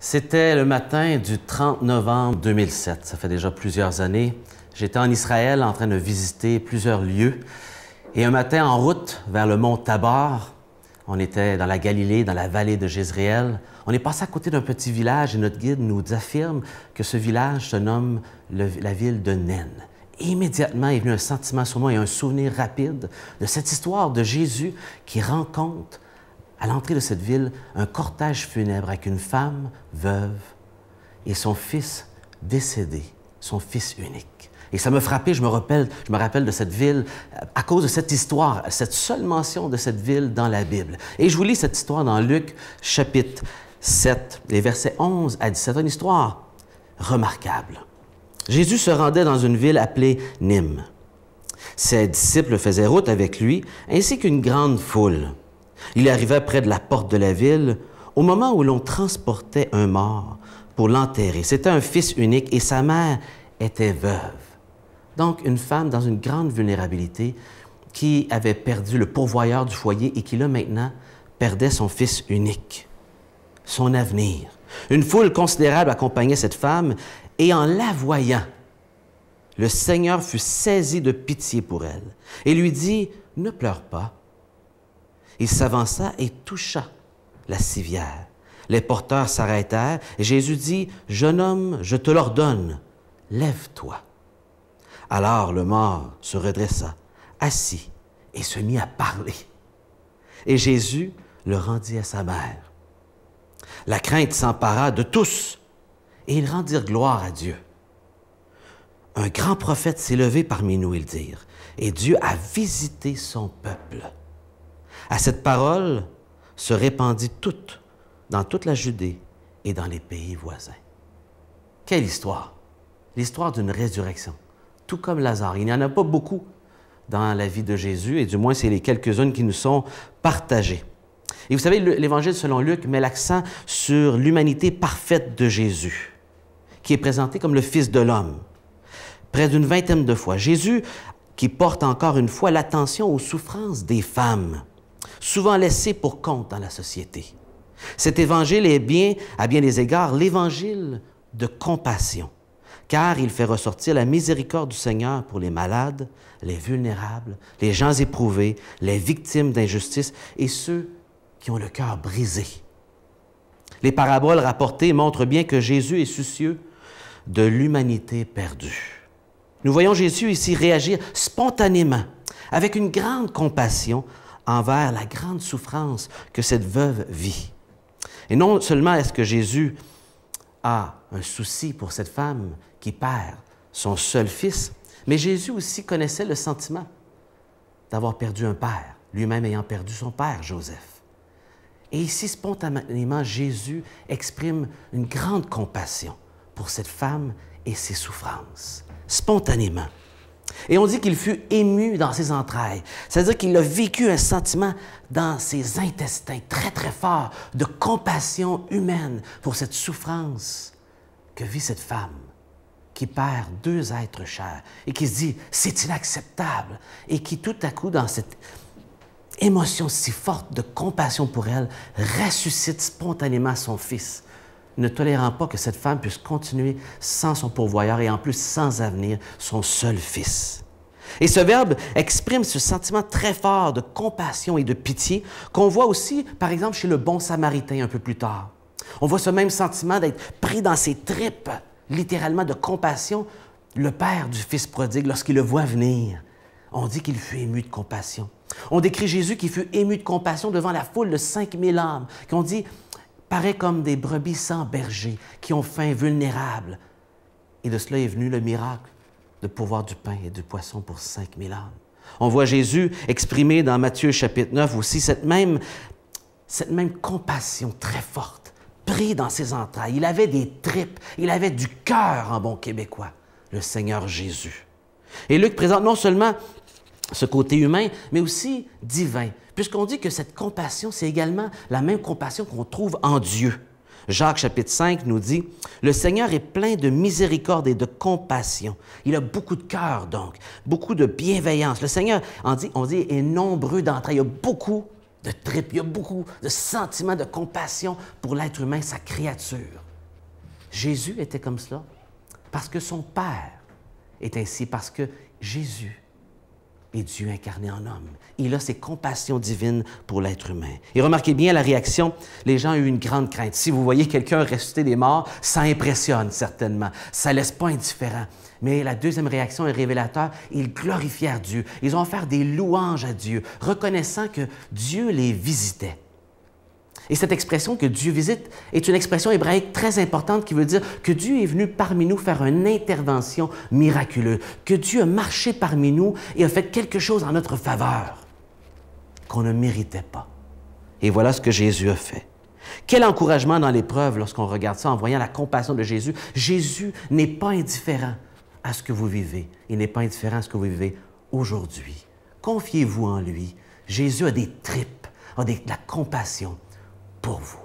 C'était le matin du 30 novembre 2007. Ça fait déjà plusieurs années. J'étais en Israël en train de visiter plusieurs lieux. Et un matin, en route vers le mont Tabor, on était dans la Galilée, dans la vallée de Jézréel. On est passé à côté d'un petit village et notre guide nous affirme que ce village se nomme la ville de Naine. Et immédiatement est venu un sentiment sur moi et un souvenir rapide de cette histoire de Jésus qui rencontre à l'entrée de cette ville un cortège funèbre avec une femme veuve et son fils décédé, son fils unique. Et ça m'a frappé, je me rappelle de cette ville à cause de cette histoire, cette seule mention de cette ville dans la Bible. Et je vous lis cette histoire dans Luc, chapitre 7, les versets 11 à 17, une histoire remarquable. Jésus se rendait dans une ville appelée Nîmes. Ses disciples faisaient route avec lui, ainsi qu'une grande foule. Il arrivait près de la porte de la ville au moment où l'on transportait un mort pour l'enterrer. C'était un fils unique et sa mère était veuve. Donc, une femme dans une grande vulnérabilité qui avait perdu le pourvoyeur du foyer et qui, là, maintenant, perdait son fils unique, son avenir. Une foule considérable accompagnait cette femme et en la voyant, le Seigneur fut saisi de pitié pour elle et lui dit « Ne pleure pas ». Il s'avança et toucha la civière. Les porteurs s'arrêtèrent et Jésus dit « Jeune homme, je te l'ordonne, lève-toi ». Alors le mort se redressa, assis, et se mit à parler. Et Jésus le rendit à sa mère. La crainte s'empara de tous, et ils rendirent gloire à Dieu. Un grand prophète s'est levé parmi nous, ils dirent, et Dieu a visité son peuple. À cette parole se répandit dans toute la Judée et dans les pays voisins. Quelle histoire! L'histoire d'une résurrection. Tout comme Lazare. Il n'y en a pas beaucoup dans la vie de Jésus, et du moins, c'est les quelques-unes qui nous sont partagées. Et vous savez, l'Évangile selon Luc met l'accent sur l'humanité parfaite de Jésus, qui est présenté comme le Fils de l'homme, près d'une vingtaine de fois. Jésus qui porte encore une fois l'attention aux souffrances des femmes, souvent laissées pour compte dans la société. Cet Évangile est à bien des égards, l'Évangile de compassion, car il fait ressortir la miséricorde du Seigneur pour les malades, les vulnérables, les gens éprouvés, les victimes d'injustice et ceux qui ont le cœur brisé. Les paraboles rapportées montrent bien que Jésus est soucieux de l'humanité perdue. Nous voyons Jésus ici réagir spontanément, avec une grande compassion envers la grande souffrance que cette veuve vit. Et non seulement est-ce que Jésus a un souci pour cette femme qui perd son seul fils, mais Jésus aussi connaissait le sentiment d'avoir perdu un père, lui-même ayant perdu son père, Joseph. Et ici, spontanément, Jésus exprime une grande compassion pour cette femme et ses souffrances, spontanément. Et on dit qu'il fut ému dans ses entrailles, c'est-à-dire qu'il a vécu un sentiment dans ses intestins très, très fort de compassion humaine pour cette souffrance que vit cette femme qui perd deux êtres chers et qui se dit « c'est inacceptable » et qui tout à coup, dans cette émotion si forte de compassion pour elle, ressuscite spontanément son fils, ne tolérant pas que cette femme puisse continuer sans son pourvoyeur et en plus sans avenir, son seul fils. Et ce verbe exprime ce sentiment très fort de compassion et de pitié qu'on voit aussi, par exemple, chez le bon Samaritain un peu plus tard. On voit ce même sentiment d'être pris dans ses tripes, littéralement de compassion, le père du fils prodigue, lorsqu'il le voit venir. On dit qu'il fut ému de compassion. On décrit Jésus qui fut ému de compassion devant la foule de 5000 âmes, qu'on dit paraît comme des brebis sans berger, qui ont faim, vulnérables. Et de cela est venu le miracle de pourvoir du pain et du poisson pour 5000 âmes. On voit Jésus exprimer dans Matthieu chapitre 9 aussi cette même compassion très forte, pris dans ses entrailles. Il avait des tripes, il avait du cœur en bon québécois, le Seigneur Jésus. Et Luc présente non seulement ce côté humain, mais aussi divin, puisqu'on dit que cette compassion, c'est également la même compassion qu'on trouve en Dieu. Jacques chapitre 5 nous dit « Le Seigneur est plein de miséricorde et de compassion. Il a beaucoup de cœur, donc, beaucoup de bienveillance. Le Seigneur, on dit, est nombreux d'entrailles. Il y a beaucoup de tripes, il y a beaucoup de sentiments de compassion pour l'être humain, sa créature. Jésus était comme cela parce que son Père est ainsi, parce que Jésus est Dieu incarné en homme. Il a ses compassions divines pour l'être humain. Et remarquez bien la réaction, les gens ont eu une grande crainte. Si vous voyez quelqu'un ressusciter des morts, ça impressionne certainement, ça ne laisse pas indifférent. Mais la deuxième réaction est révélateur, ils glorifièrent Dieu, ils ont offert des louanges à Dieu, reconnaissant que Dieu les visitait. Et cette expression que Dieu visite est une expression hébraïque très importante qui veut dire que Dieu est venu parmi nous faire une intervention miraculeuse, que Dieu a marché parmi nous et a fait quelque chose en notre faveur qu'on ne méritait pas. Et voilà ce que Jésus a fait. Quel encouragement dans l'épreuve lorsqu'on regarde ça en voyant la compassion de Jésus. Jésus n'est pas indifférent à ce que vous vivez. Il n'est pas indifférent à ce que vous vivez aujourd'hui. Confiez-vous en lui. Jésus a des tripes, a de la compassion pour vous.